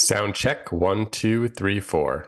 Sound check 1, 2, 3, 4.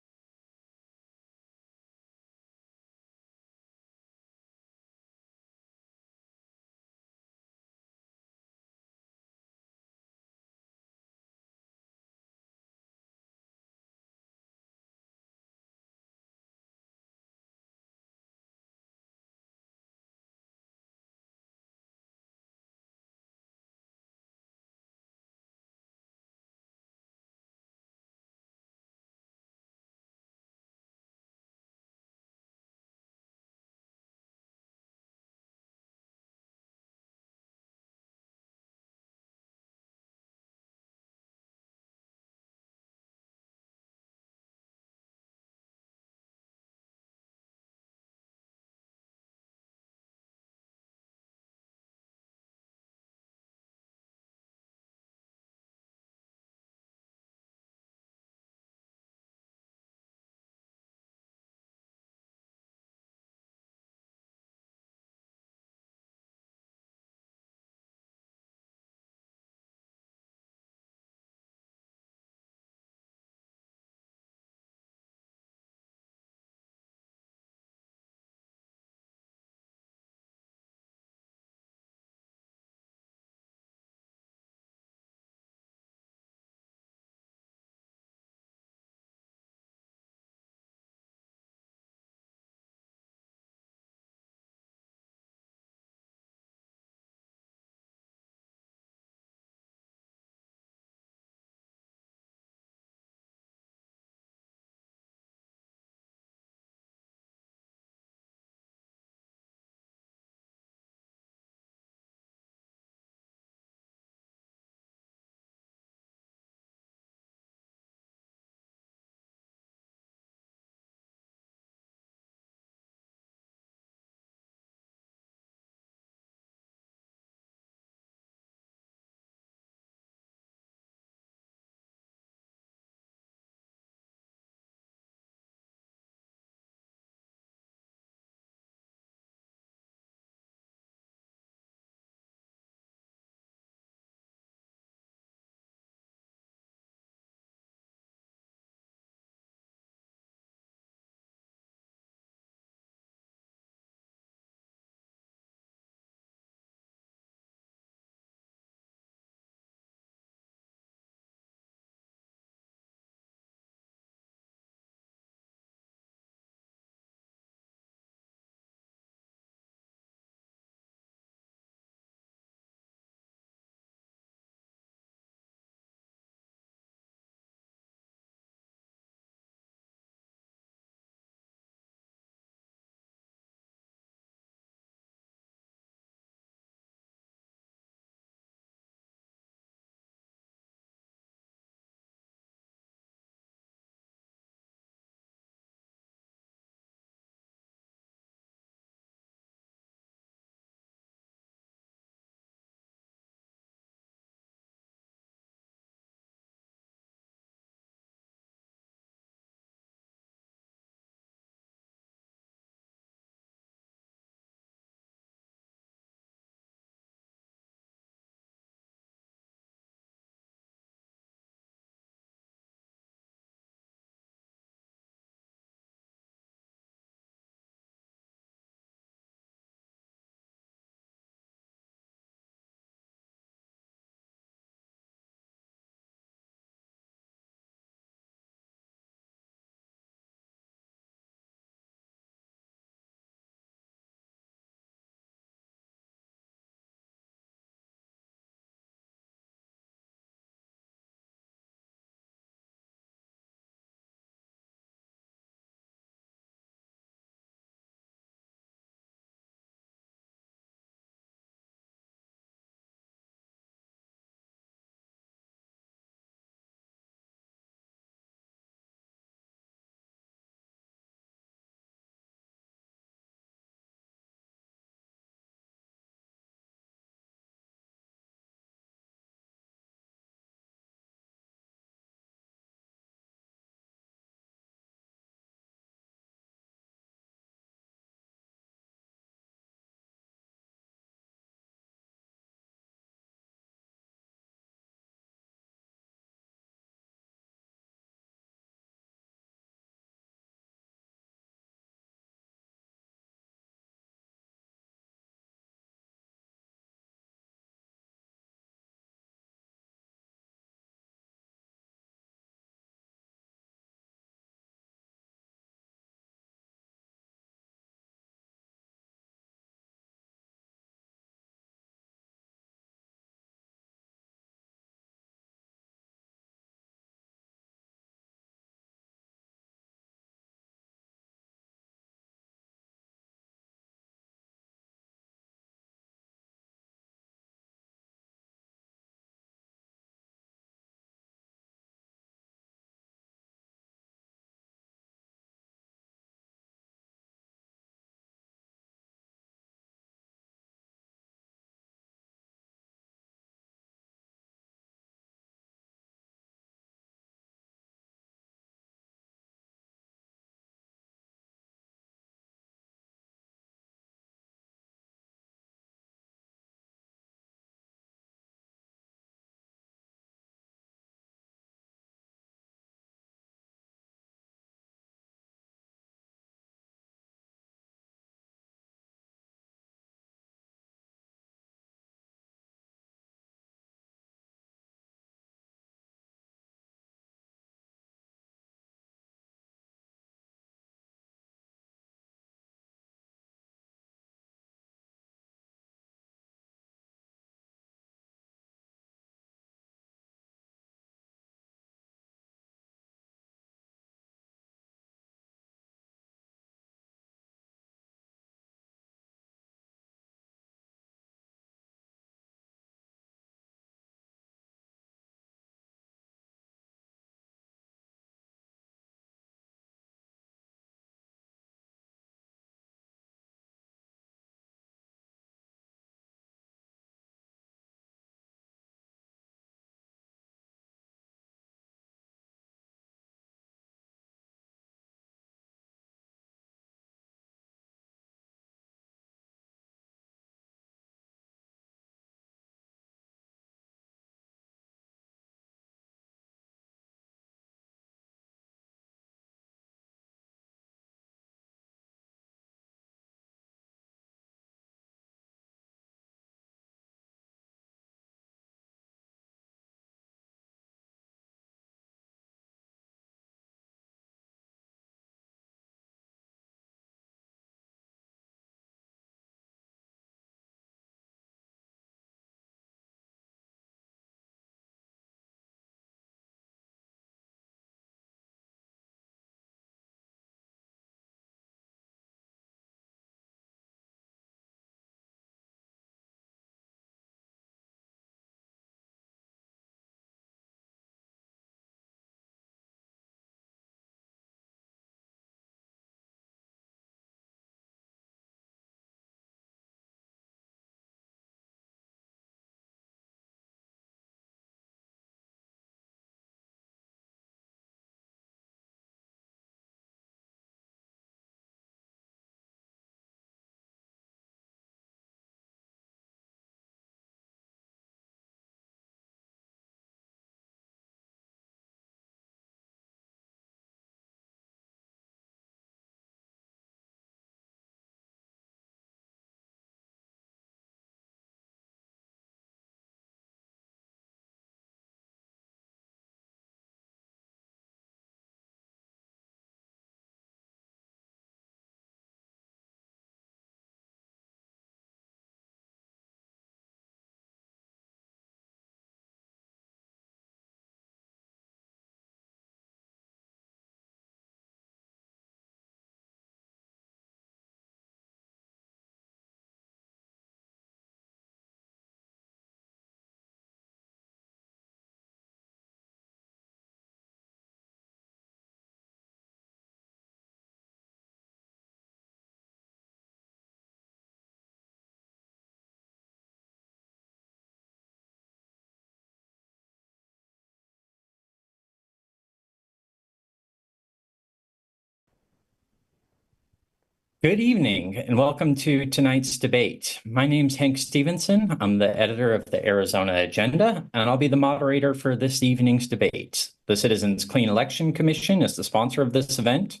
Good evening and welcome to tonight's debate. My name's Hank Stevenson. I'm the editor of the Arizona Agenda, and I'll be the moderator for this evening's debate. The Citizens Clean Election Commission is the sponsor of this event.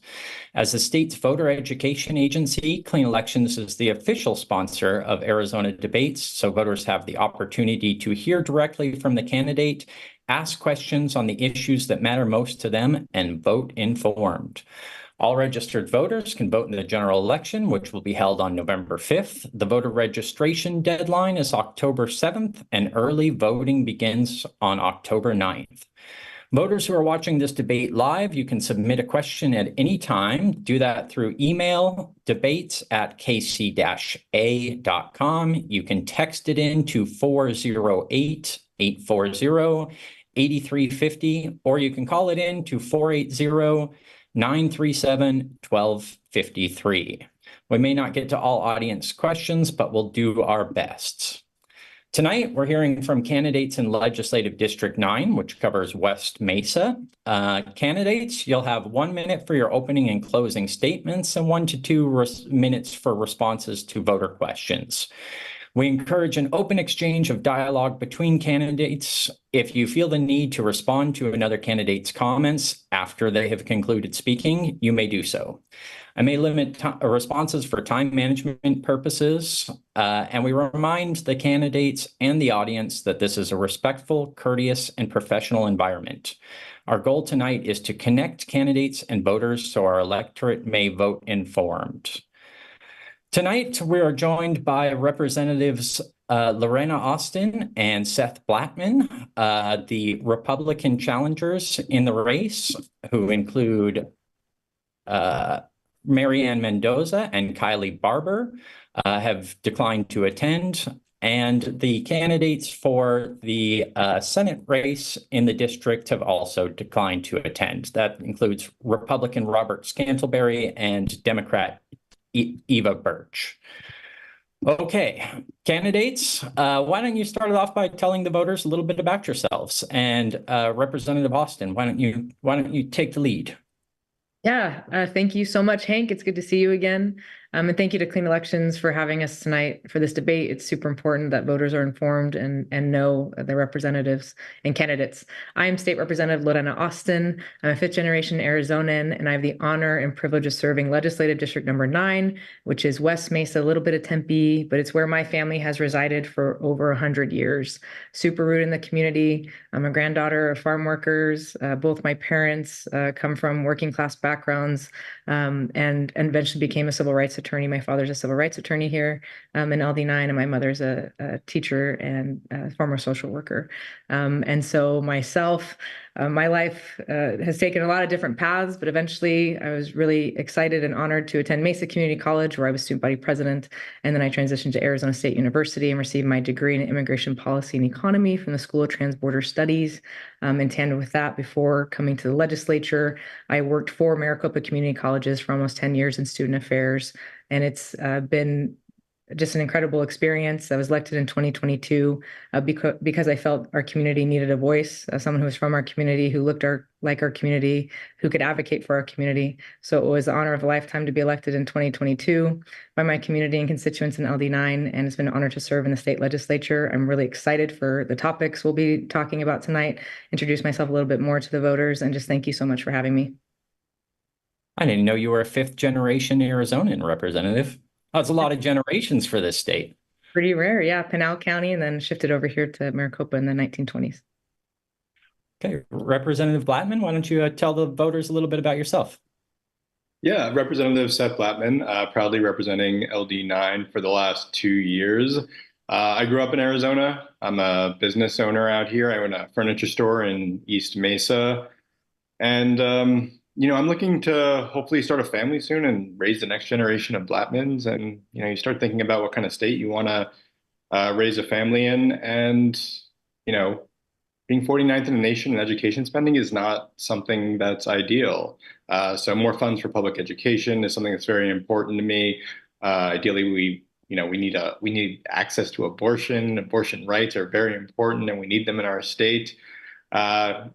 As the state's voter education agency, Clean Elections is the official sponsor of Arizona debates, so voters have the opportunity to hear directly from the candidate, ask questions on the issues that matter most to them, and vote informed. All registered voters can vote in the general election, which will be held on November 5th. The voter registration deadline is October 7th, and early voting begins on October 9th. Voters who are watching this debate live, you can submit a question at any time. Do that through email, debates@kc-a.com. You can text it in to 408-840-8350, or you can call it in to 480-937-1253. We may not get to all audience questions, but we'll do our best. Tonight, we're hearing from candidates in Legislative District 9, which covers West Mesa. Candidates, you'll have 1 minute for your opening and closing statements and 1 to 2 minutes for responses to voter questions. We encourage an open exchange of dialogue between candidates. If you feel the need to respond to another candidate's comments after they have concluded speaking, you may do so. I may limit responses for time management purposes, and we remind the candidates and the audience that this is a respectful, courteous, and professional environment. Our goal tonight is to connect candidates and voters so our electorate may vote informed. Tonight, we are joined by Representatives Lorena Austin and Seth Blattman, the Republican challengers in the race, who include Marianne Mendoza and Kylie Barber, have declined to attend. And the candidates for the Senate race in the district have also declined to attend. That includes Republican Robert Scantlebury and Democrat Eva Birch. Okay, candidates, why don't you start it off by telling the voters a little bit about yourselves? And Representative Austin, why don't you take the lead? Yeah, thank you so much, Hank. It's good to see you again. And thank you to Clean Elections for having us tonight for this debate. It's super important that voters are informed and know their representatives and candidates. I am State Representative Lorena Austin. I'm a fifth-generation Arizonan, and I have the honor and privilege of serving Legislative District number 9, which is West Mesa, a little bit of Tempe, but it's where my family has resided for over 100 years. Super rooted in the community. I'm a granddaughter of farm workers. Both my parents come from working class backgrounds and eventually became a civil rights attorney. My father's a civil rights attorney here in LD9, and my mother's a teacher and a former social worker. And so myself, my life has taken a lot of different paths, but eventually I was really excited and honored to attend Mesa Community College, where I was student body president. And then I transitioned to Arizona State University and received my degree in immigration policy and economy from the School of Transborder Studies. In tandem with that, before coming to the legislature, I worked for Maricopa Community Colleges for almost 10 years in student affairs. And it's been just an incredible experience. I was elected in 2022 because I felt our community needed a voice, someone who was from our community, who looked like our community, who could advocate for our community. So it was the honor of a lifetime to be elected in 2022 by my community and constituents in LD9, and it's been an honor to serve in the state legislature. I'm really excited for the topics we'll be talking about tonight, introduce myself a little bit more to the voters, and just thank you so much for having me. I didn't know you were a fifth-generation Arizonan representative. That's a lot of generations for this state. Pretty rare, yeah. Pinal County, and then shifted over here to Maricopa in the 1920s. Okay, Representative Blattman, why don't you tell the voters a little bit about yourself? Yeah, Representative Seth Blattman, proudly representing LD9 for the last 2 years. I grew up in Arizona. I'm a business owner out here. I own a furniture store in East Mesa. And, I'm looking to hopefully start a family soon and raise the next generation of Blattmans. And, you start thinking about what kind of state you want to raise a family in. And, you know, being 49th in the nation in education spending is not something that's ideal. So more funds for public education is something that's very important to me. Ideally, we need access to abortion. Abortion rights are very important, and we need them in our state. So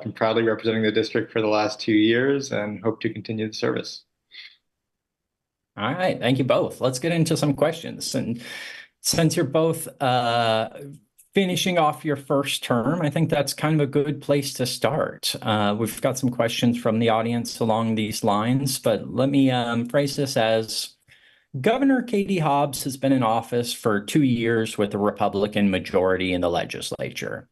been proudly representing the district for the last 2 years and hope to continue the service. All right, thank you both. Let's get into some questions. And since you're both finishing off your first term, I think that's kind of a good place to start. We've got some questions from the audience along these lines, but let me phrase this as Governor Katie Hobbs has been in office for 2 years with a Republican majority in the legislature.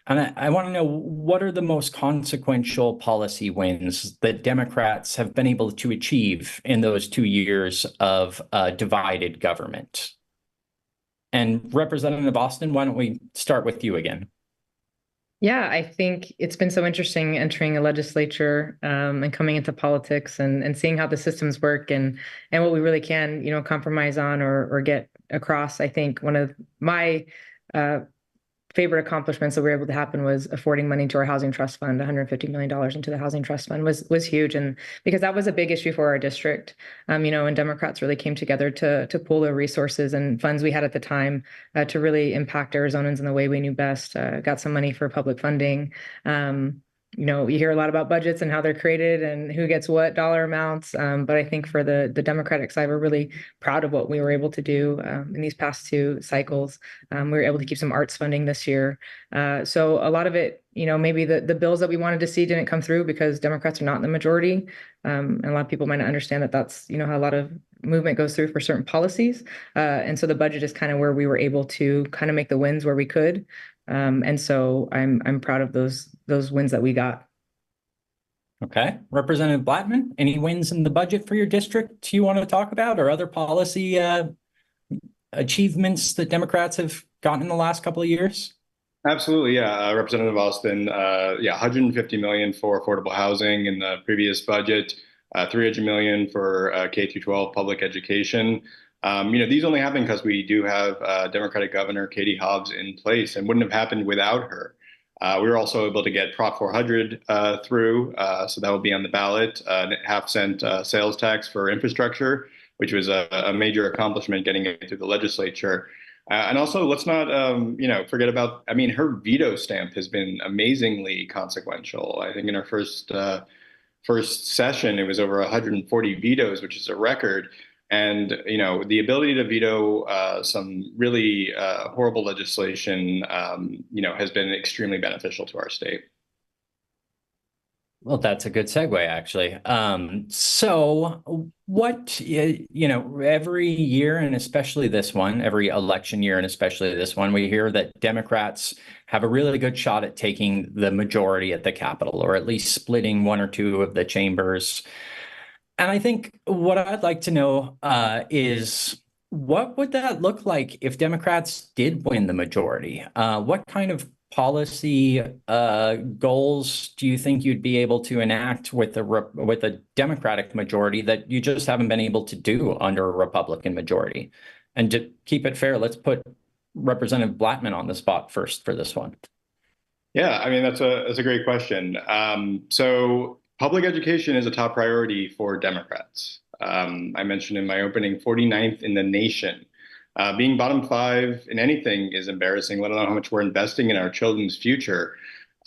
And I want to know, what are the most consequential policy wins that Democrats have been able to achieve in those 2 years of divided government? And Representative Austin, why don't we start with you again? Yeah, I think it's been so interesting entering a legislature and coming into politics and seeing how the systems work and what we really can, compromise on or get across. I think one of my uh, favorite accomplishments that we were able to happen was affording money to our housing trust fund. $150 million into the housing trust fund was huge, and because that was a big issue for our district, and Democrats really came together to pool the resources and funds we had at the time to really impact Arizonans in the way we knew best. Got some money for public funding. You hear a lot about budgets and how they're created and who gets what dollar amounts. But I think for the Democratic side, we're really proud of what we were able to do in these past two cycles. We were able to keep some arts funding this year. So a lot of it, maybe the bills that we wanted to see didn't come through because Democrats are not in the majority. And a lot of people might not understand that that's, how a lot of movement goes through for certain policies. And so the budget is kind of where we were able to kind of make the wins where we could. And so I'm proud of those wins that we got. Okay. Representative Blattman, any wins in the budget for your district you want to talk about, or other policy achievements that Democrats have gotten in the last couple of years? Absolutely, yeah. Representative Austin, yeah, 150 million for affordable housing in the previous budget, 300 million for K through 12 public education. These only happen because we do have Democratic Governor Katie Hobbs in place, and wouldn't have happened without her. We were also able to get Prop 400 through, so that will be on the ballot. Half-cent sales tax for infrastructure, which was a major accomplishment getting it through the legislature. And also, let's not, forget about. I mean, her veto stamp has been amazingly consequential. I think in her first session, it was over 140 vetoes, which is a record. And the ability to veto some really horrible legislation, has been extremely beneficial to our state. Well, that's a good segue, actually. So what, every year, and especially this one, every election year, and especially this one, we hear that Democrats have a really good shot at taking the majority at the Capitol, or at least splitting one or two of the chambers. And I think what I'd like to know is, what would that look like if Democrats did win the majority? What kind of policy goals do you think you'd be able to enact with a Democratic majority that you just haven't been able to do under a Republican majority? And to keep it fair, let's put Representative Blattman on the spot first for this one. Yeah, I mean, that's a great question. So public education is a top priority for Democrats. I mentioned in my opening, 49th in the nation. Being bottom five in anything is embarrassing, let alone how much we're investing in our children's future.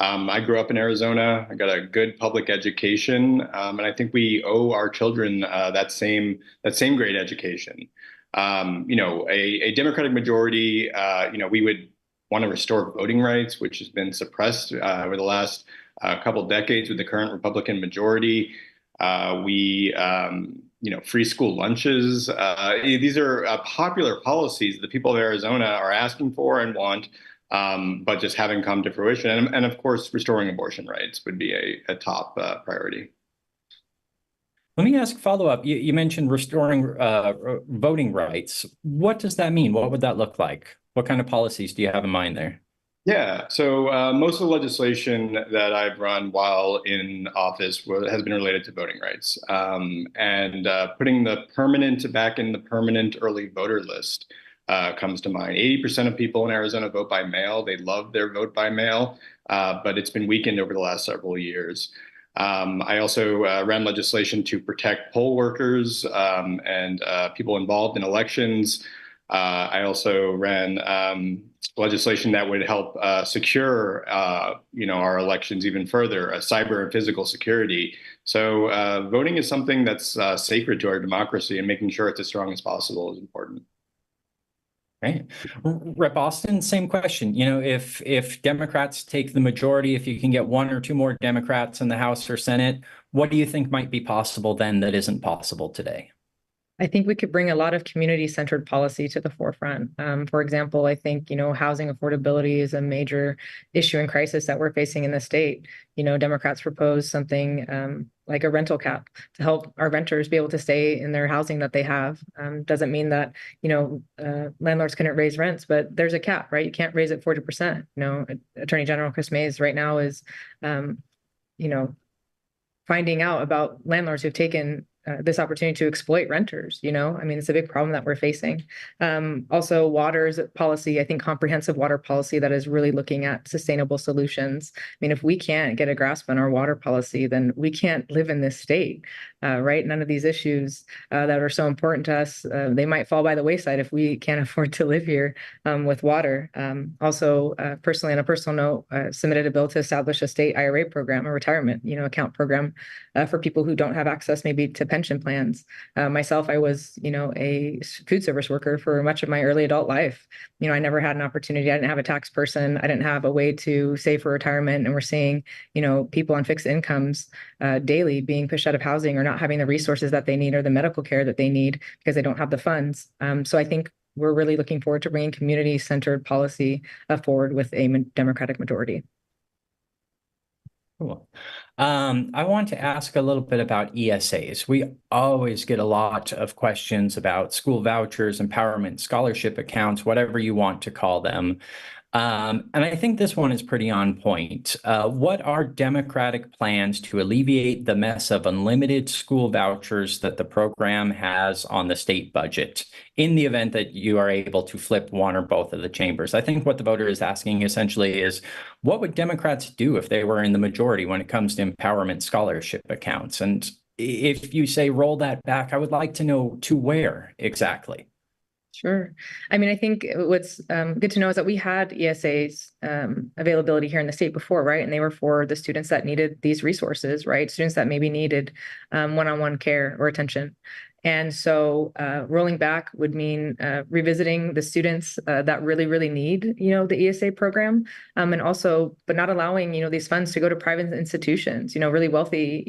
I grew up in Arizona. I got a good public education, and I think we owe our children that same great education. A Democratic majority, we would want to restore voting rights, which has been suppressed over the last couple decades with the current Republican majority. Free school lunches. These are popular policies that the people of Arizona are asking for and want, but just haven't come to fruition. And of course, restoring abortion rights would be a top priority. Let me ask follow-up. You mentioned restoring voting rights. What does that mean? What would that look like? What kind of policies do you have in mind there? Yeah, so most of the legislation that I've run while in office has been related to voting rights, and putting the permanent back in the permanent early voter list comes to mind. 80% of people in Arizona vote by mail. They love their vote by mail, but it's been weakened over the last several years. I also ran legislation to protect poll workers and people involved in elections. I also ran legislation that would help secure, our elections even further, cyber and physical security. So voting is something that's sacred to our democracy, and making sure it's as strong as possible is important. Right. Rep. Austin, same question. If Democrats take the majority, if you can get one or two more Democrats in the House or Senate, what do you think might be possible then that isn't possible today? I think we could bring a lot of community-centered policy to the forefront. For example, I think, housing affordability is a major issue and crisis that we're facing in the state. Democrats propose something like a rental cap to help our renters be able to stay in their housing that they have. Doesn't mean that, landlords couldn't raise rents, but there's a cap, right? You can't raise it 40%. Attorney General Chris Mays right now is, finding out about landlords who've taken this opportunity to exploit renters. It's a big problem that we're facing. Also, water's policy, I think comprehensive water policy that is really looking at sustainable solutions. If we can't get a grasp on our water policy, then we can't live in this state, right? None of these issues that are so important to us, they might fall by the wayside if we can't afford to live here with water. Also, personally, on a personal note, submitted a bill to establish a state IRA program, a retirement, account program for people who don't have access maybe to pension plans. Myself, I was, a food service worker for much of my early adult life. I never had an opportunity. I didn't have a tax person. I didn't have a way to save for retirement. And we're seeing, people on fixed incomes daily being pushed out of housing or not having the resources that they need or the medical care that they need because they don't have the funds. So I think we're really looking forward to bringing community-centered policy forward with a Democratic majority. Cool. I want to ask a little bit about ESAs. We always get a lot of questions about school vouchers, empowerment, scholarship accounts, whatever you want to call them. And I think this one is pretty on point. What are Democratic plans to alleviate the mess of unlimited school vouchers that the program has on the state budget in the event that you are able to flip one or both of the chambers? I think what the voter is asking essentially is, what would Democrats do if they were in the majority when it comes to empowerment scholarship accounts? And if you say roll that back, I would like to know to where exactly. Sure. I think what's good to know is that we had ESAs availability here in the state before, right? And they were for the students that needed these resources, right? Students that maybe needed one-on-one care or attention. And so rolling back would mean revisiting the students that really, really need, the ESA program, and also, but not allowing, these funds to go to private institutions, really wealthy,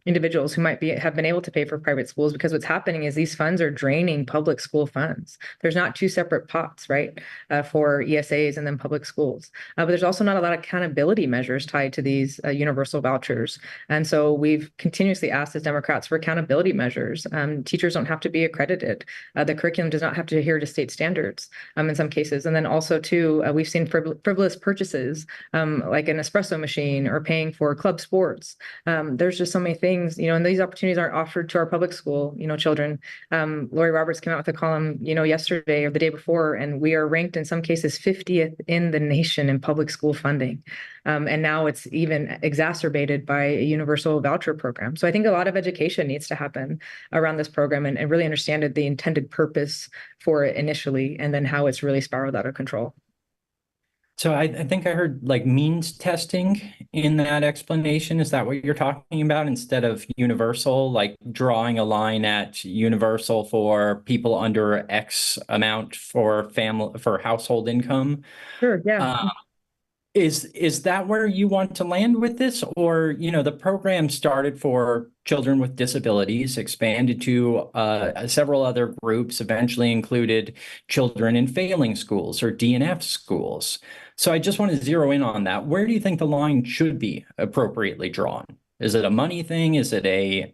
individuals who might have been able to pay for private schools, because what's happening is these funds are draining public school funds. There's not two separate pots, right, for ESAs and then public schools. But there's also not a lot of accountability measures tied to these universal vouchers. And so we've continuously asked as Democrats for accountability measures. Teachers don't have to be accredited. The curriculum does not have to adhere to state standards in some cases. And then also too, we've seen frivolous purchases like an espresso machine or paying for club sports. There's just so many things, and these opportunities aren't offered to our public school, children. Lori Roberts came out with a column, yesterday or the day before, and we are ranked in some cases 50th in the nation in public school funding. And now it's even exacerbated by a universal voucher program. So I think a lot of education needs to happen around this program and really understand the intended purpose for it initially, and then how it's really spiraled out of control. So I think I heard like means testing in that explanation. Is that what you're talking about, instead of universal, like drawing a line at universal for people under X amount for household income? Sure, yeah. Is that where you want to land with this? Or, the program started for children with disabilities, expanded to several other groups, eventually included children in failing schools or DNF schools. So I just want to zero in on that. Where do you think the line should be appropriately drawn? Is it a money thing? Is it a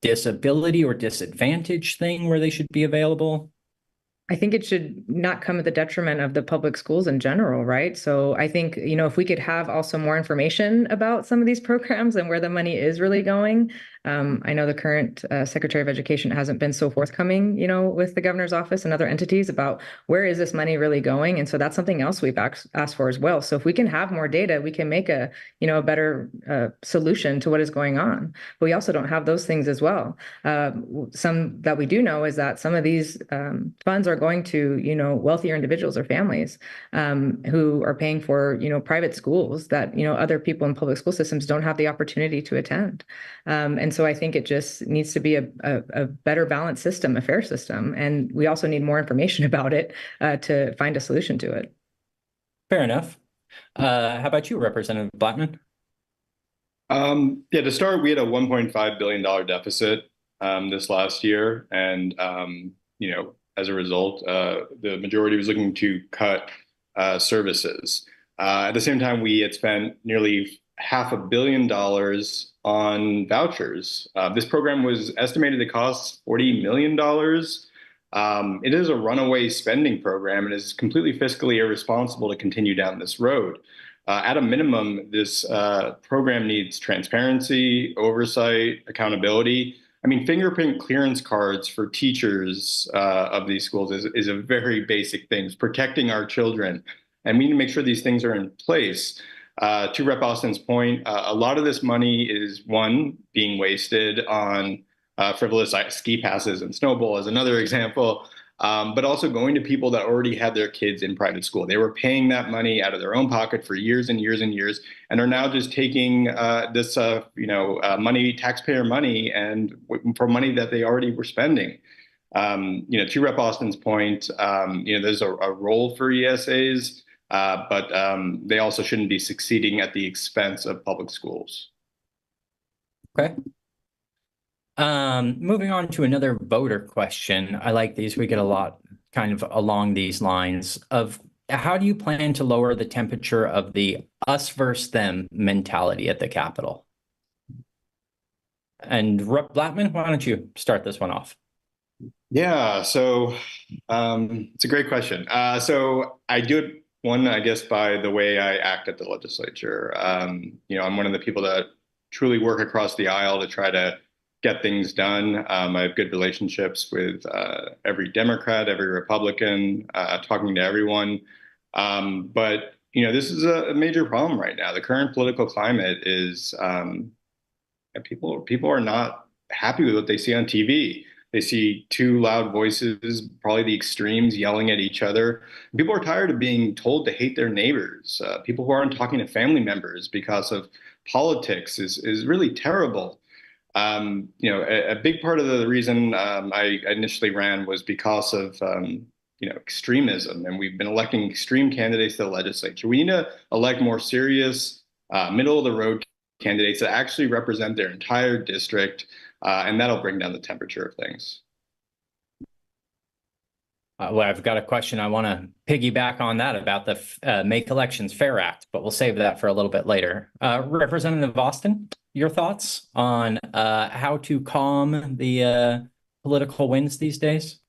disability or disadvantage thing where they should be available? I think it should not come at the detriment of the public schools in general, right? So I think, if we could have also more information about some of these programs and where the money is really going. I know the current Secretary of Education hasn't been so forthcoming, with the governor's office and other entities about where is this money really going. And so that's something else we've asked for as well. So if we can have more data, we can make a better solution to what is going on. But we also don't have those things as well. Some that we do know is that some of these funds are are going to, wealthier individuals or families who are paying for, private schools that, other people in public school systems don't have the opportunity to attend. And so I think it just needs to be a better balanced system, a fair system. And we also need more information about it to find a solution to it. Fair enough. How about you, Representative Blattman? Yeah, to start, we had a $1.5 billion deficit this last year. And, as a result, the majority was looking to cut services. At the same time, we had spent nearly $500 million on vouchers. This program was estimated to cost $40 million. It is a runaway spending program and is completely fiscally irresponsible to continue down this road. At a minimum, this program needs transparency, oversight, accountability. I mean, fingerprint clearance cards for teachers of these schools is a very basic thing. It's protecting our children. And we need to make sure these things are in place. To Rep. Austin's point, a lot of this money is, one, being wasted on frivolous ski passes and snowball as another example, but also going to people that already had their kids in private school. They were paying that money out of their own pocket for years and years and years, and are now just taking this, money, taxpayer money, and for money that they already were spending. To Rep. Austin's point, there's a role for ESAs, but they also shouldn't be succeeding at the expense of public schools. Okay. Moving on to another voter question. I like these. We get a lot kind of along these lines of how do you plan to lower the temperature of the us versus them mentality at the Capitol? And Rep. Blattman, why don't you start this one off? Yeah, so it's a great question. So I do it, one, I guess, by the way I act at the legislature. I'm one of the people that truly work across the aisle to try to get things done. I have good relationships with every Democrat, every Republican, talking to everyone. But this is a major problem right now. The current political climate is people are not happy with what they see on TV. They see two loud voices, probably the extremes, yelling at each other. People are tired of being told to hate their neighbors. People who aren't talking to family members because of politics is really terrible. A big part of the reason I initially ran was because of extremism, and we've been electing extreme candidates to the legislature. We need to elect more serious, middle of the road candidates that actually represent their entire district, and that'll bring down the temperature of things. Well, I've got a question. I want to piggyback on that about the Make Elections Fair Act, but we'll save that for a little bit later. Representative Austin, your thoughts on how to calm the political winds these days?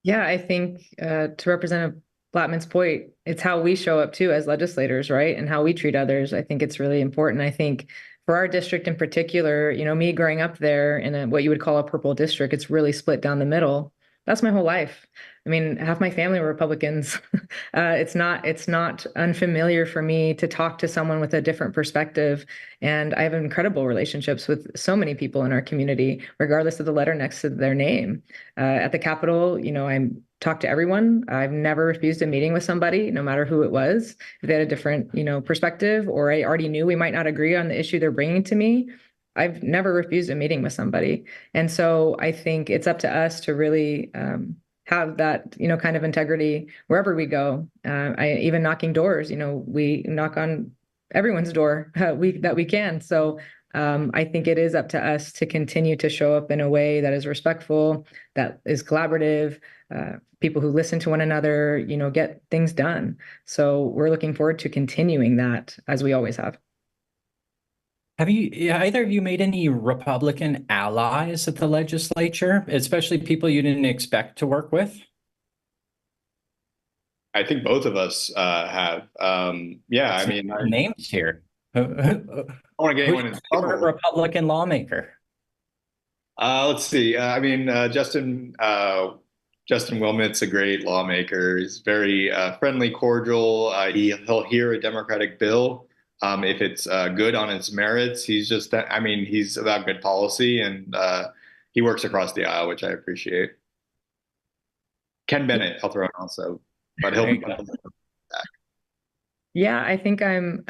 Yeah, I think to Representative Blattman's point, it's how we show up too as legislators, right? And how we treat others. I think it's really important. I think for our district in particular, me growing up there in what you would call a purple district, it's really split down the middle. That's my whole life. I mean, half my family were Republicans. It's not unfamiliar for me to talk to someone with a different perspective. And I have incredible relationships with so many people in our community, regardless of the letter next to their name. At the Capitol, I talk to everyone. I've never refused a meeting with somebody, no matter who it was. If they had a different, perspective, or I already knew we might not agree on the issue they're bringing to me, I've never refused a meeting with somebody. And so I think it's up to us to really have that, kind of integrity wherever we go. Even knocking doors, we knock on everyone's door that we can. So I think it is up to us to continue to show up in a way that is respectful, that is collaborative, people who listen to one another, get things done. So we're looking forward to continuing that as we always have. Have either of you made any Republican allies at the legislature, especially people you didn't expect to work with? I think both of us have. Yeah, I mean, names here. I don't want to get anyone in trouble. Republican lawmaker. Let's see. Justin Wilmot's a great lawmaker. He's very friendly, cordial. He'll hear a Democratic bill. If it's good on its merits, he's about good policy, and he works across the aisle, which I appreciate. Ken Bennett, I'll throw in also, but he'll There be you go. back. Yeah, I think I'm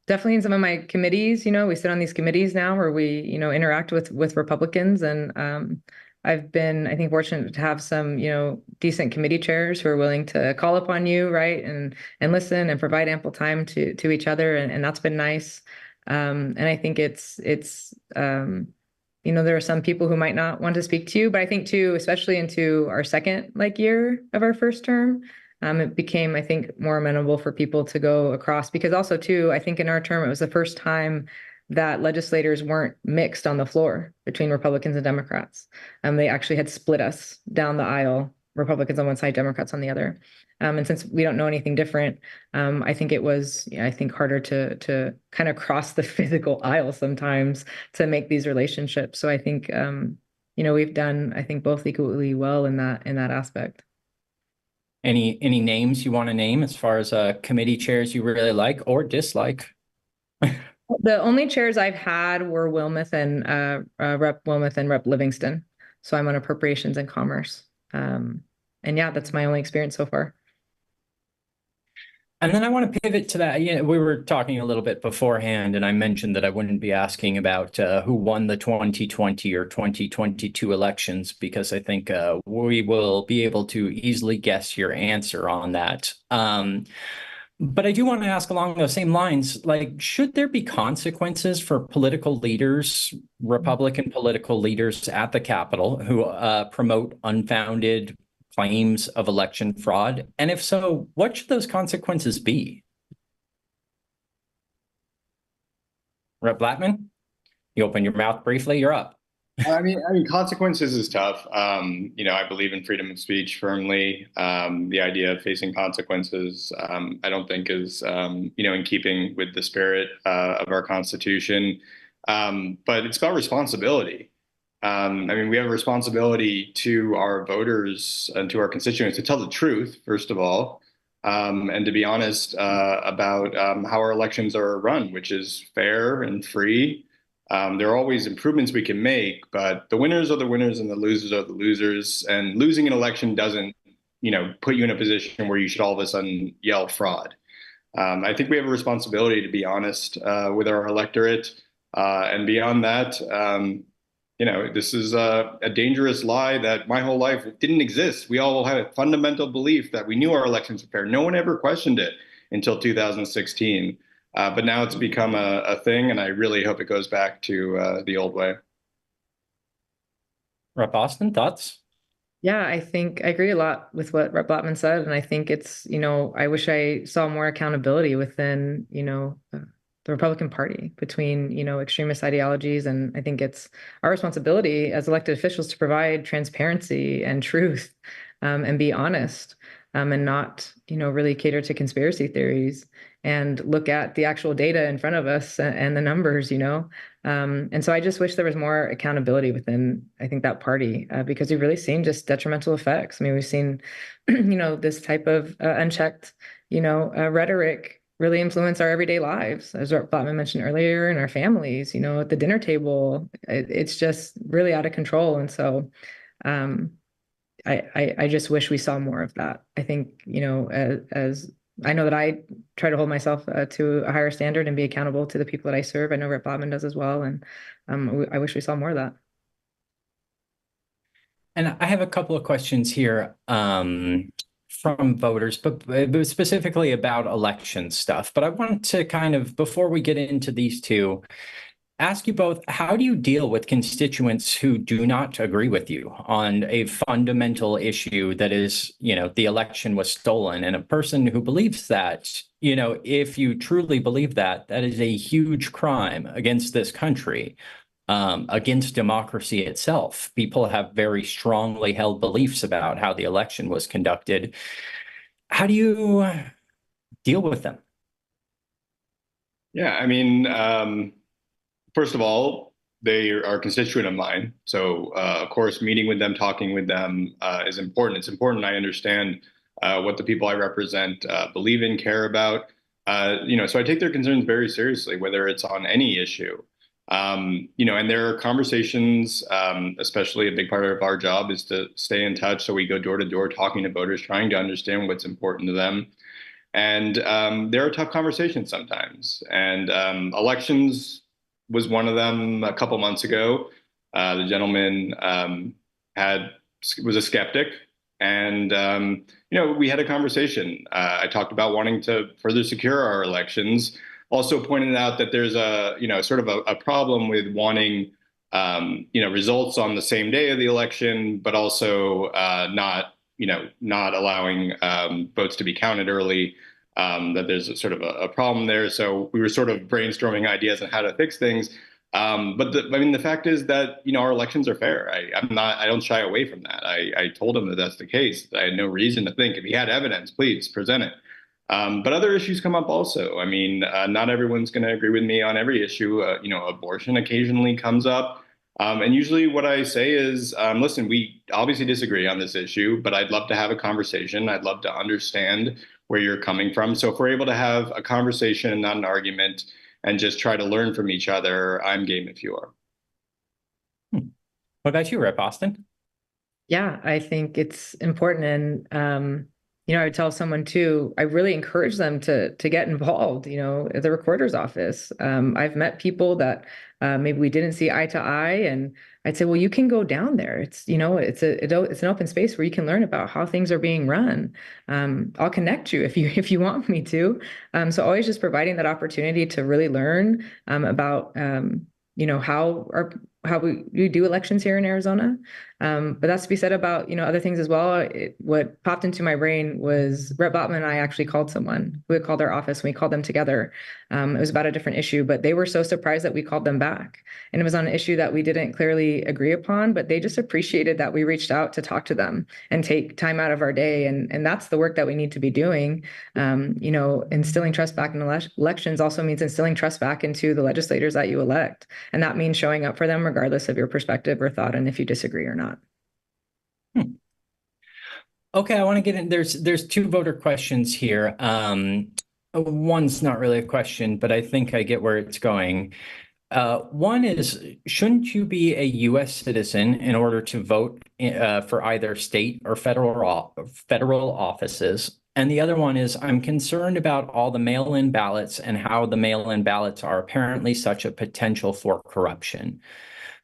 definitely in some of my committees. We sit on these committees now where we, interact with Republicans, and I've been, I think, fortunate to have some, decent committee chairs who are willing to call upon you, right, and listen and provide ample time to each other, and that's been nice. And I think there are some people who might not want to speak to you, but I think too, especially into our second year of our first term. It became, I think, more amenable for people to go across because also too, I think in our term, it was the first time that legislators weren't mixed on the floor between Republicans and Democrats. They actually had split us down the aisle, Republicans on one side, Democrats on the other. And since we don't know anything different, I think it was, I think, harder to kind of cross the physical aisle sometimes to make these relationships. So I think, we've done, I think, both equally well in that aspect. Any names you want to name as far as committee chairs you really like or dislike? The only chairs I've had were Wilmoth and Rep Wilmoth and Rep Livingston. So I'm on Appropriations and Commerce. And yeah, that's my only experience so far. And then I want to pivot to that. We were talking a little bit beforehand, and I mentioned that I wouldn't be asking about who won the 2020 or 2022 elections, because I think we will be able to easily guess your answer on that. But I do want to ask along those same lines, should there be consequences for political leaders, Republican political leaders at the Capitol who promote unfounded claims of election fraud? And if so, what should those consequences be? Rep. Blattman, you open your mouth briefly, you're up. Consequences is tough. I believe in freedom of speech firmly. The idea of facing consequences, I don't think is, in keeping with the spirit of our Constitution. But it's about responsibility. We have a responsibility to our voters and to our constituents to tell the truth, first of all, and to be honest about how our elections are run, which is fair and free. There are always improvements we can make, but the winners are the winners and the losers are the losers. And losing an election doesn't, put you in a position where you should all of a sudden yell fraud. I think we have a responsibility to be honest with our electorate. And beyond that, this is a dangerous lie that my whole life didn't exist. We all had a fundamental belief that we knew our elections were fair. No one ever questioned it until 2016. But now it's become a thing, and I really hope it goes back to the old way. Rep. Austin, thoughts? Yeah, I think I agree a lot with what Rep. Blattman said. And I think it's, I wish I saw more accountability within, the Republican Party between, extremist ideologies. And I think it's our responsibility as elected officials to provide transparency and truth and be honest and not, really cater to conspiracy theories and look at the actual data in front of us and the numbers, And so I just wish there was more accountability within, I think, that party because we've really seen just detrimental effects. We've seen, this type of unchecked, rhetoric really influence our everyday lives, as Blattman mentioned earlier, and our families, at the dinner table. It's just really out of control. And so I just wish we saw more of that. I think, as I know that I try to hold myself to a higher standard and be accountable to the people that I serve. I know Rep. Blattman does as well. And I wish we saw more of that. And I have a couple of questions here from voters, but specifically about election stuff. But I want to kind of, before we get into these two, ask you both, how do you deal with constituents who do not agree with you on a fundamental issue that is, the election was stolen? And a person who believes that, if you truly believe that, that is a huge crime against this country, against democracy itself. People have very strongly held beliefs about how the election was conducted. How do you deal with them? Yeah, first of all, they are a constituent of mine. So, of course, meeting with them, talking with them is important. It's important I understand what the people I represent believe in, care about. So I take their concerns very seriously, whether it's on any issue. And there are conversations, especially a big part of our job is to stay in touch. So we go door to door talking to voters, trying to understand what's important to them. And there are tough conversations sometimes. And elections was one of them a couple months ago. The gentleman was a skeptic. And, we had a conversation. I talked about wanting to further secure our elections. Also pointed out that there's sort of a problem with wanting, results on the same day of the election, but also not allowing votes to be counted early. That there's sort of a problem there. So we were sort of brainstorming ideas on how to fix things. But the fact is that, our elections are fair. I don't shy away from that. I told him that that's the case. I had no reason to think if he had evidence, please present it. But other issues come up also. Not everyone's going to agree with me on every issue. Abortion occasionally comes up. And usually what I say is, listen, we obviously disagree on this issue, but I'd love to have a conversation. I'd love to understand where you're coming from. So if we're able to have a conversation and not an argument and just try to learn from each other, I'm game if you are. What about you, Rep. Austin? Yeah, I think it's important. And, I would tell someone too, I really encourage them to get involved, at the recorder's office. I've met people that maybe we didn't see eye to eye, and I'd say, well, you can go down there. It's an open space where you can learn about how things are being run. I'll connect you if you want me to. So always just providing that opportunity to really learn about how we do elections here in Arizona. But that's to be said about, other things as well. What popped into my brain was Rep. Botman and I actually called someone. We had called our office and we called them together. It was about a different issue, but they were so surprised that we called them back. And it was on an issue that we didn't clearly agree upon, but they just appreciated that we reached out to talk to them and take time out of our day. And that's the work that we need to be doing. Instilling trust back in elections also means instilling trust back into the legislators that you elect. And that means showing up for them regardless of your perspective or thought, and if you disagree or not. Okay, I want to get in. There's two voter questions here. One's not really a question, but I think I get where it's going. One is, shouldn't you be a U.S. citizen in order to vote for either state or federal offices? And the other one is, I'm concerned about all the mail-in ballots and how the mail-in ballots are apparently such a potential for corruption.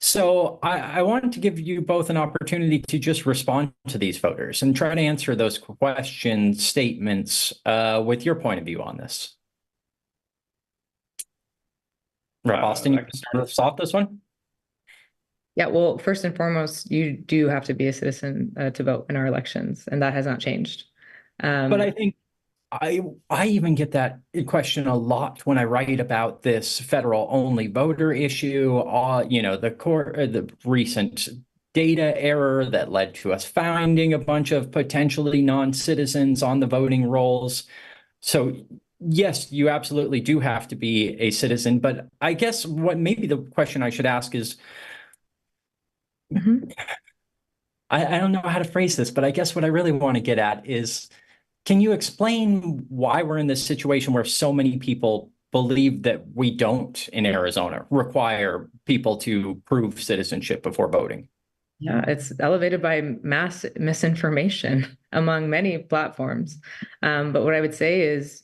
So I wanted to give you both an opportunity to just respond to these voters and try to answer those questions, statements with your point of view on this. Rep. Austin, you can start us off this one. Yeah, well, first and foremost, you do have to be a citizen to vote in our elections, and that has not changed. But I think I even get that question a lot when I write about this federal only voter issue, the recent data error that led to us finding a bunch of potentially non-citizens on the voting rolls. So yes, you absolutely do have to be a citizen, but I guess what maybe the question I should ask is, I don't know how to phrase this, but I guess what I really want to get at is, can you explain why we're in this situation where so many people believe that we don't in Arizona require people to prove citizenship before voting? Yeah, it's elevated by mass misinformation among many platforms. But what I would say is,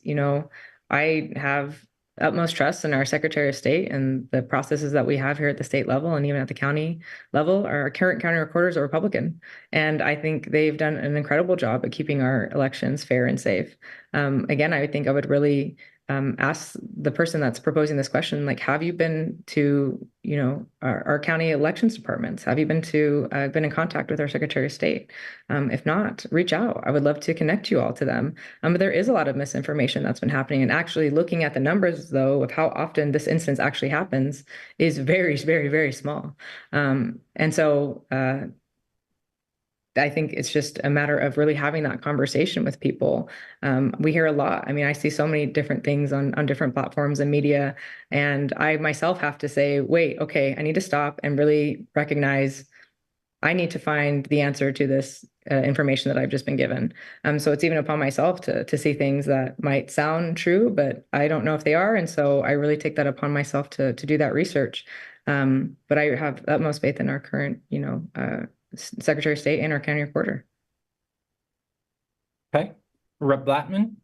I have utmost trust in our Secretary of State and the processes that we have here at the state level and even at the county level. Our current county recorders are Republican, and I think they've done an incredible job at keeping our elections fair and safe. Again, I think I would really ask the person that's proposing this question, like, have you been to, our county elections departments? Have you been in contact with our Secretary of State? If not, reach out. I would love to connect you all to them. But there is a lot of misinformation that's been happening. And actually looking at the numbers, though, of how often this instance actually happens is very, very, very small. And so I think it's just a matter of really having that conversation with people. We hear a lot. I mean, I see so many different things on different platforms and media, and I myself have to say, wait, okay, I need to stop and really recognize I need to find the answer to this information that I've just been given. So it's even upon myself to see things that might sound true, but I don't know if they are. And so I really take that upon myself to do that research. But I have utmost faith in our current, Secretary of State and our county recorder. Okay. Rep. Blattman?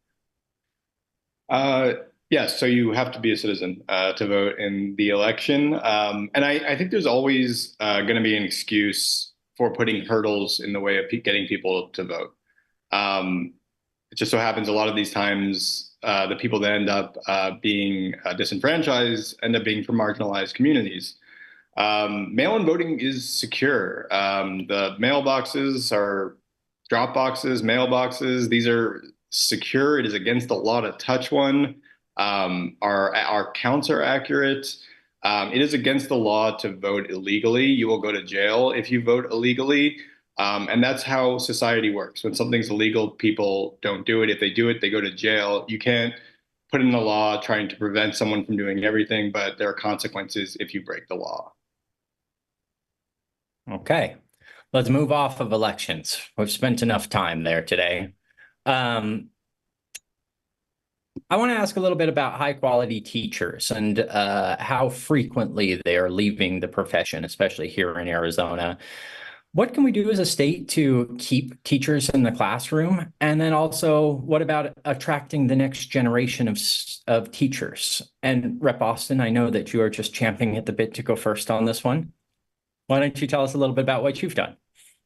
Yes, so you have to be a citizen to vote in the election. And I think there's always going to be an excuse for putting hurdles in the way of getting people to vote. It just so happens a lot of these times, the people that end up being disenfranchised end up being from marginalized communities. Mail-in voting is secure. The mailboxes are drop boxes, mailboxes. These are secure. It is against the law to touch one. Our counts are accurate. It is against the law to vote illegally. You will go to jail if you vote illegally. And that's how society works. When something's illegal, people don't do it. If they do it, they go to jail. You can't put in a law trying to prevent someone from doing everything, but there are consequences if you break the law. Okay. Let's move off of elections. We've spent enough time there today. I want to ask a little bit about high quality teachers and how frequently they are leaving the profession, especially here in Arizona. What can we do as a state to keep teachers in the classroom? And then also, what about attracting the next generation of teachers? And Rep. Austin, I know that you are just champing at the bit to go first on this one. Why don't you tell us a little bit about what you've done?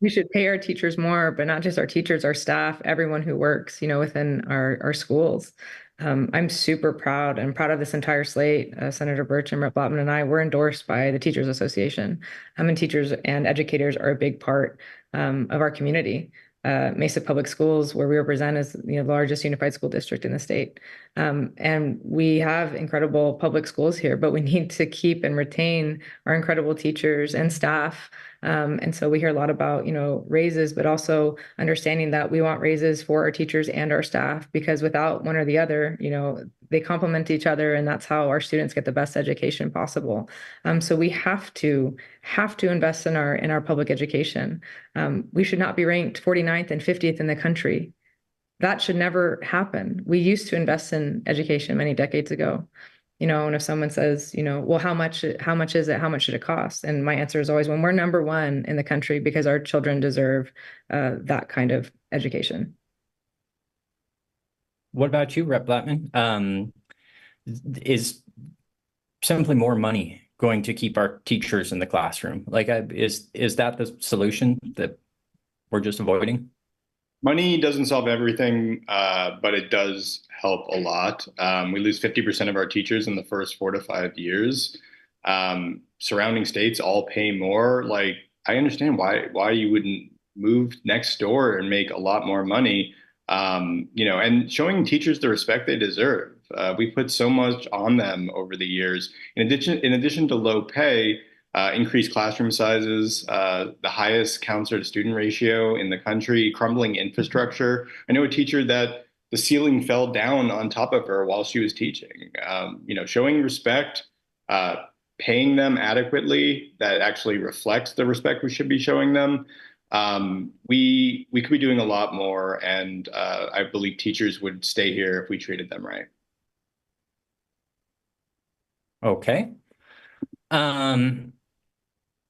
We should pay our teachers more, but not just our teachers, our staff, everyone who works, within our schools. I'm super proud. I'm proud of this entire slate. Senator Birch and Rep. Blattman and I were endorsed by the Teachers Association. And teachers and educators are a big part of our community. Mesa Public Schools, where we represent, is the largest unified school district in the state. And we have incredible public schools here, but we need to keep and retain our incredible teachers and staff. And so we hear a lot about, raises, but also understanding that we want raises for our teachers and our staff, because without one or the other, they complement each other, and that's how our students get the best education possible. So we have to invest in our public education. We should not be ranked 49th and 50th in the country. That should never happen. We used to invest in education many decades ago. And if someone says, well, how much is it? How much should it cost? And my answer is always, when we're number one in the country, because our children deserve that kind of education. What about you, Rep. Blattman? Is simply more money going to keep our teachers in the classroom? Like, is that the solution that we're just avoiding? Money doesn't solve everything, but it does help a lot. We lose 50% of our teachers in the first 4 to 5 years. Surrounding states all pay more. Like, I understand why you wouldn't move next door and make a lot more money. And showing teachers the respect they deserve. We put so much on them over the years. In addition to low pay, increased classroom sizes, the highest counselor to student ratio in the country, crumbling infrastructure. I know a teacher that the ceiling fell down on top of her while she was teaching. Showing respect, paying them adequately that actually reflects the respect we should be showing them. We could be doing a lot more, and I believe teachers would stay here if we treated them right. Okay.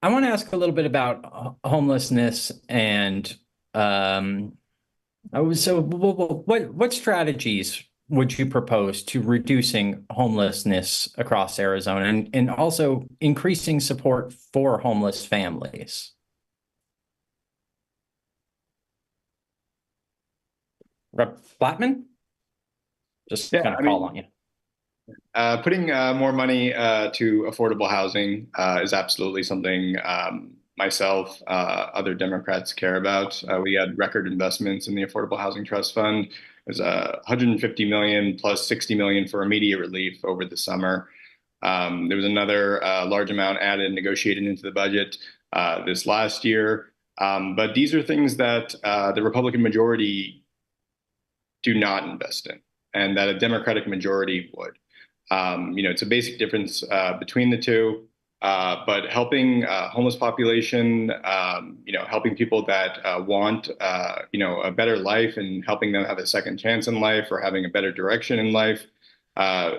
I want to ask a little bit about homelessness and so what strategies would you propose to reducing homelessness across Arizona and also increasing support for homeless families? Rep. Blattman? Just kind of call on you. Putting more money to affordable housing is absolutely something myself, other Democrats care about. We had record investments in the Affordable Housing Trust Fund. There's $150 million plus $60 million for immediate relief over the summer. There was another large amount added and negotiated into the budget this last year. But these are things that the Republican majority do not invest in, and that a Democratic majority would. It's a basic difference between the two, but helping homeless population, helping people that want, a better life and helping them have a second chance in life or having a better direction in life.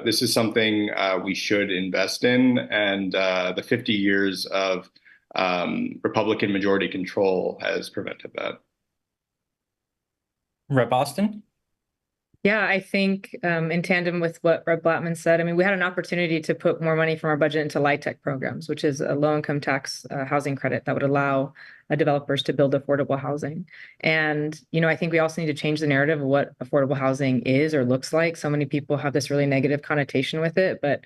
This is something we should invest in, and the 50 years of Republican majority control has prevented that. Rep. Austin? Yeah, I think in tandem with what Rep. Blattman said, I mean, we had an opportunity to put more money from our budget into LIHTC programs, which is a low-income tax housing credit that would allow developers to build affordable housing. And, I think we also need to change the narrative of what affordable housing is or looks like. So many people have this really negative connotation with it, but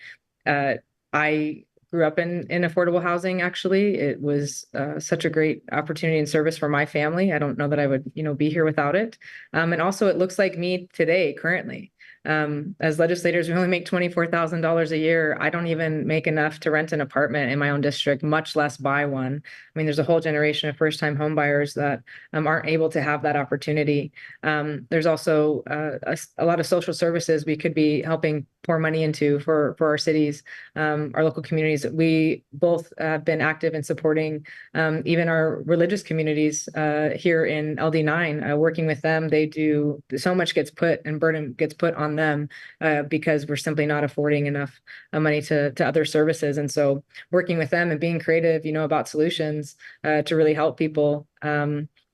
I grew up in affordable housing. Actually, it was such a great opportunity and service for my family. I don't know that I would be here without it. And also it looks like me today currently. As legislators, we only make $24,000 a year. I don't even make enough to rent an apartment in my own district, much less buy one. I mean, there's a whole generation of first-time homebuyers that aren't able to have that opportunity. There's also a lot of social services we could be helping pour money into for our cities, our local communities. We both have been active in supporting even our religious communities here in LD9, working with them. They do so much gets put and burden gets put on them because we're simply not affording enough money to other services. And so working with them and being creative, about solutions to really help people.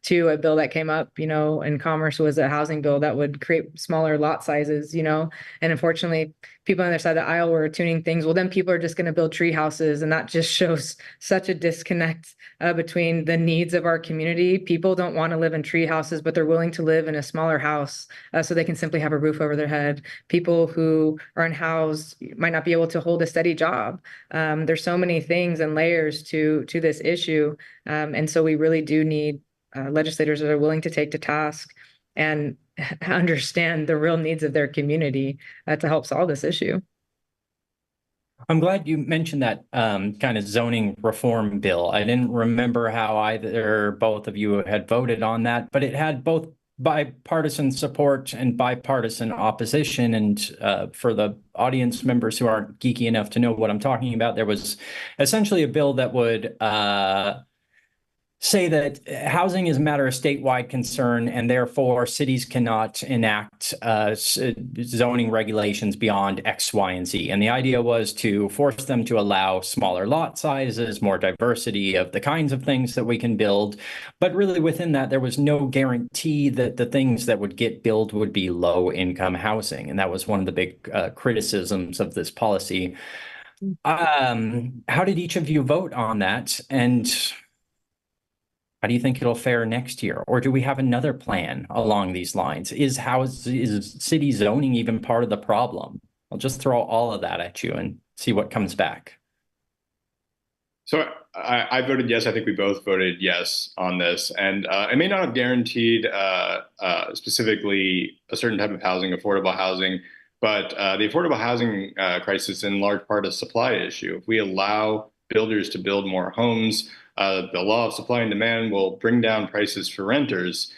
To a bill that came up, in Commerce was a housing bill that would create smaller lot sizes, and unfortunately, people on the other side of the aisle were tuning things. Well, then people are just going to build tree houses, and that just shows such a disconnect between the needs of our community. People don't want to live in tree houses, but they're willing to live in a smaller house so they can simply have a roof over their head. People who are unhoused might not be able to hold a steady job. There's so many things and layers to this issue, and so we really do need legislators that are willing to take to task and understand the real needs of their community to help solve this issue. I'm glad you mentioned that kind of zoning reform bill. I didn't remember how either or both of you had voted on that, but it had both bipartisan support and bipartisan opposition. And for the audience members who aren't geeky enough to know what I'm talking about, there was essentially a bill that would say that housing is a matter of statewide concern, and therefore cities cannot enact zoning regulations beyond X, Y, and Z. And the idea was to force them to allow smaller lot sizes, more diversity of the kinds of things that we can build. But really within that, there was no guarantee that the things that would get built would be low-income housing. And that was one of the big criticisms of this policy. How did each of you vote on that? And how do you think it'll fare next year? Or do we have another plan along these lines? Is city zoning even part of the problem? I'll just throw all of that at you and see what comes back. So I voted yes. I think we both voted yes on this. And it may not have guaranteed specifically a certain type of housing, affordable housing, but the affordable housing crisis in large part is a supply issue. If we allow builders to build more homes, the law of supply and demand will bring down prices for renters.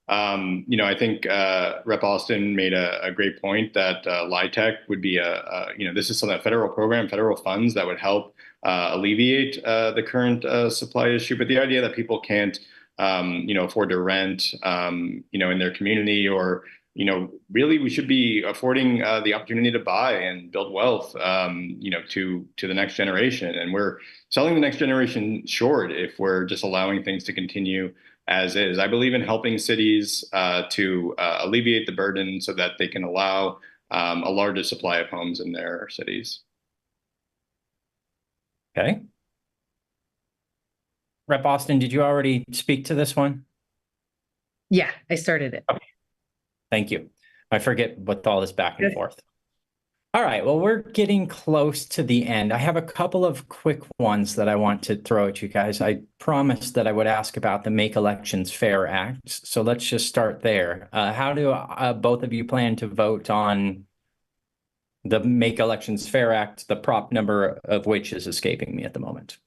I think Rep. Austin made a great point that LIHTC would be this is some federal program, federal funds that would help alleviate the current supply issue. But the idea that people can't, afford to rent, in their community, or really we should be affording the opportunity to buy and build wealth, to the next generation. And we're selling the next generation short if we're just allowing things to continue as is. I believe in helping cities to alleviate the burden so that they can allow a larger supply of homes in their cities. Okay. Rep. Austin, did you already speak to this one? Yeah, I started it. Okay. Thank you. I forget with all this back and forth. All right, well, we're getting close to the end. I have a couple of quick ones that I want to throw at you guys. I promised that I would ask about the Make Elections Fair Act, so let's just start there. How do both of you plan to vote on the Make Elections Fair Act, the prop number of which is escaping me at the moment?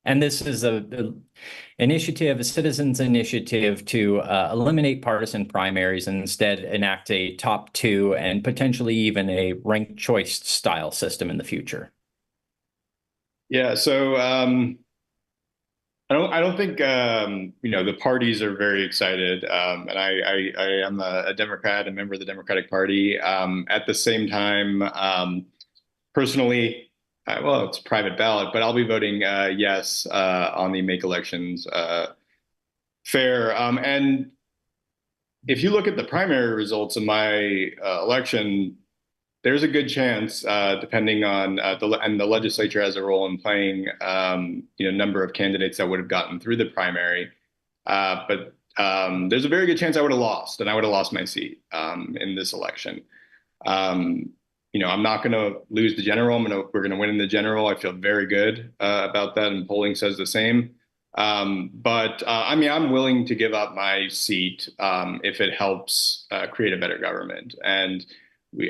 And this is a citizens initiative to eliminate partisan primaries and instead enact a top two and potentially even a ranked choice style system in the future. Yeah, so I don't think the parties are very excited. And I am a Democrat, a member of the Democratic Party. At the same time, personally, well, it's private ballot, but I'll be voting yes on the make elections fair. And if you look at the primary results in my election, there's a good chance, depending on the legislature has a role in playing, number of candidates that would have gotten through the primary. But there's a very good chance I would have lost, and I would have lost my seat in this election. Um, I'm not going to lose the general. We're going to win in the general. I feel very good about that, and polling says the same. But I mean, I'm willing to give up my seat if it helps create a better government. And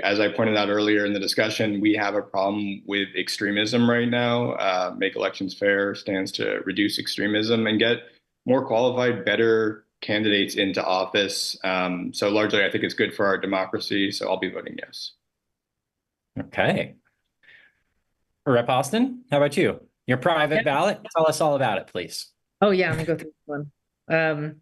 as I pointed out earlier in the discussion, we have a problem with extremism right now. Make elections fair stands to reduce extremism and get more qualified, better candidates into office. So largely, I think it's good for our democracy. So I'll be voting yes. Okay. Rep. Austin, how about you? Your private ballot? Tell us all about it, please. Oh yeah, I'm gonna go through this one.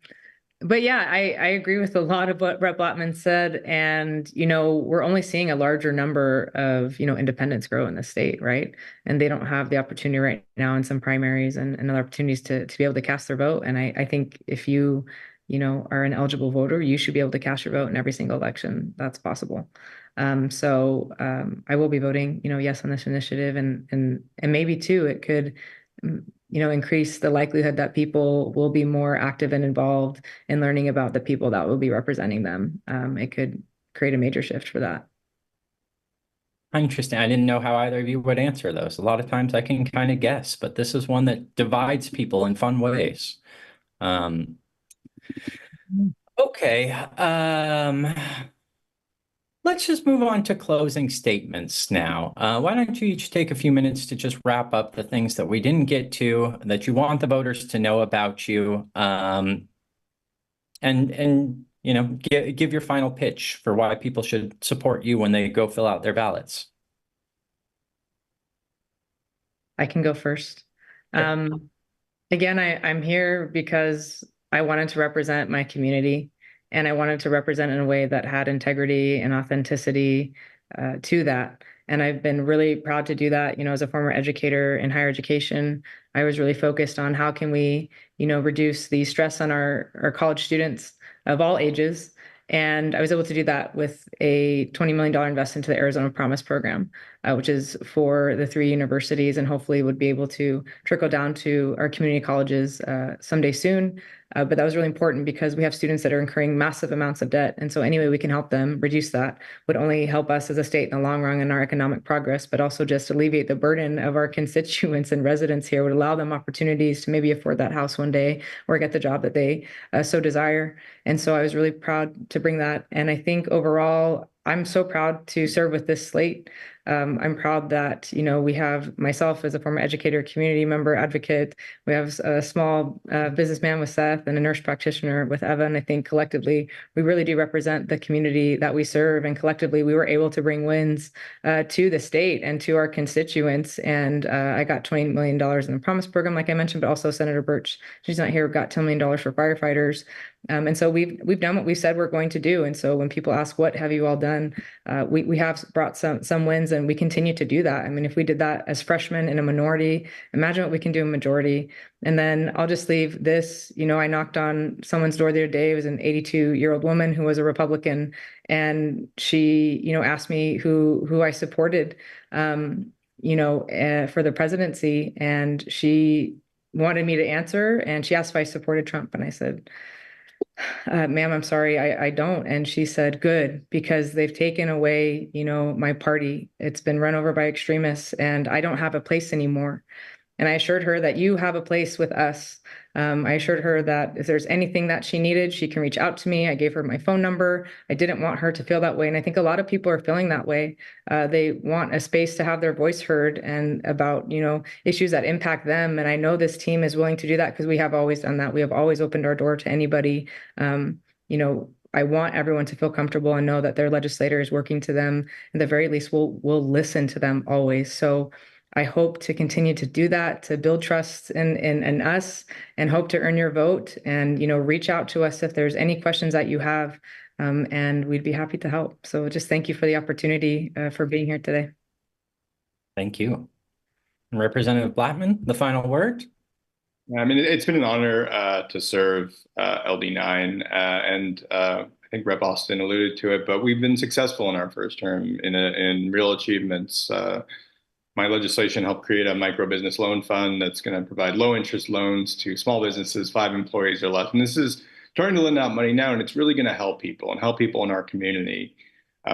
But yeah, I agree with a lot of what Rep. Blattman said. And, we're only seeing a larger number of, independents grow in the state, right? And they don't have the opportunity right now in some primaries and other opportunities to be able to cast their vote. And I think if you, are an eligible voter, you should be able to cast your vote in every single election that's possible. So I will be voting, yes on this initiative, and maybe too, it could increase the likelihood that people will be more active and involved in learning about the people that will be representing them. It could create a major shift for that. Interesting. I didn't know how either of you would answer those. A lot of times I can kind of guess, but this is one that divides people in fun ways. Okay. Let's just move on to closing statements now. Why don't you each take a few minutes to just wrap up the things that we didn't get to, that you want the voters to know about you, and give your final pitch for why people should support you when they go fill out their ballots. I can go first. Again, I'm here because I wanted to represent my community, and I wanted to represent in a way that had integrity and authenticity to that. And I've been really proud to do that. As a former educator in higher education, I was really focused on how can we, reduce the stress on our college students of all ages. And I was able to do that with a $20 million investment into the Arizona Promise program, which is for the 3 universities, and hopefully would be able to trickle down to our community colleges someday soon. But that was really important because we have students that are incurring massive amounts of debt. And so any way we can help them reduce that would only help us as a state in the long run in our economic progress, but also just alleviate the burden of our constituents and residents here, would allow them opportunities to maybe afford that house one day or get the job that they so desire. And so I was really proud to bring that. And I think overall, I'm so proud to serve with this slate. I'm proud that, we have myself as a former educator, community member, advocate. We have a small businessman with Seth and a nurse practitioner with Evan. I think collectively, we really do represent the community that we serve. And collectively, we were able to bring wins to the state and to our constituents. And I got $20 million in the Promise program, like I mentioned, but also Senator Birch, she's not here, got $10 million for firefighters. And so we've done what we said we're going to do. And so when people ask, what have you all done? We have brought some wins, and we continue to do that. I mean, if we did that as freshmen in a minority, imagine what we can do in majority. And then I'll just leave this, I knocked on someone's door the other day. It was an 82-year-old woman who was a Republican. And she, asked me who I supported, for the presidency. And she wanted me to answer. And she asked if I supported Trump. And I said, ma'am, I'm sorry, I don't. And she said, good, because they've taken away, my party. It's been run over by extremists, and I don't have a place anymore. And I assured her that you have a place with us. I assured her that if there's anything that she needed, she can reach out to me. I gave her my phone number. I didn't want her to feel that way. And I think a lot of people are feeling that way. They want a space to have their voice heard and about, issues that impact them. And I know this team is willing to do that because we have always done that. We have always opened our door to anybody. I want everyone to feel comfortable and know that their legislator is working to them. At the very least, we'll listen to them always. So I hope to continue to do that, to build trust in us, and hope to earn your vote. And, reach out to us if there's any questions that you have, and we'd be happy to help. So just thank you for the opportunity for being here today. Thank you. And Representative Blattman, the final word. I mean, it's been an honor to serve LD9, and I think Rep. Austin alluded to it, but we've been successful in our first term in real achievements. My legislation helped create a micro business loan fund that's going to provide low interest loans to small businesses, 5 employees or less. And this is starting to lend out money now, and it's really going to help people in our community.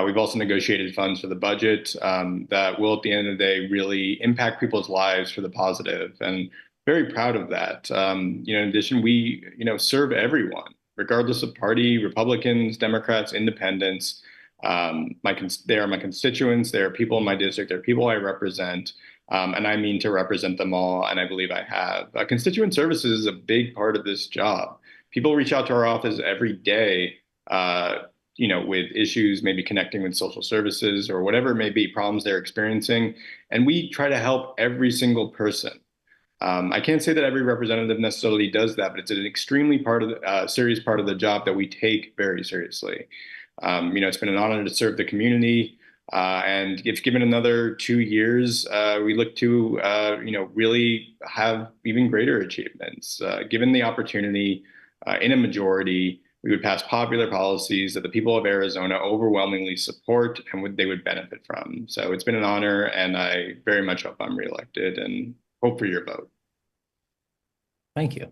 We've also negotiated funds for the budget that will, at the end of the day, really impact people's lives for the positive, and very proud of that. In addition, we, serve everyone, regardless of party, Republicans, Democrats, independents. They are my constituents. They are people in my district. They're people I represent, and I mean to represent them all, and I believe I have. Constituent services is a big part of this job. People reach out to our office every day, with issues, maybe connecting with social services or whatever it may be, problems they're experiencing, and we try to help every single person. I can't say that every representative necessarily does that, but it's an extremely serious part of the job that we take very seriously. It's been an honor to serve the community, and if given another 2 years, we look to, really have even greater achievements. Given the opportunity, in a majority, we would pass popular policies that the people of Arizona overwhelmingly support and they would benefit from. So it's been an honor, and I very much hope I'm reelected and hope for your vote. Thank you.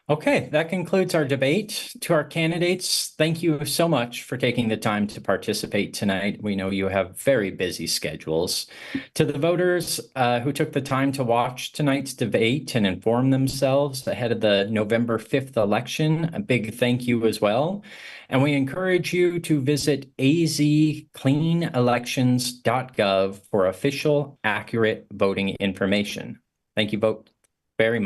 Okay, that concludes our debate. To our candidates, thank you so much for taking the time to participate tonight. We know you have very busy schedules. To the voters who took the time to watch tonight's debate and inform themselves ahead of the November 5th election, a big thank you as well. And we encourage you to visit azcleanelections.gov for official, accurate voting information. Thank you both very much.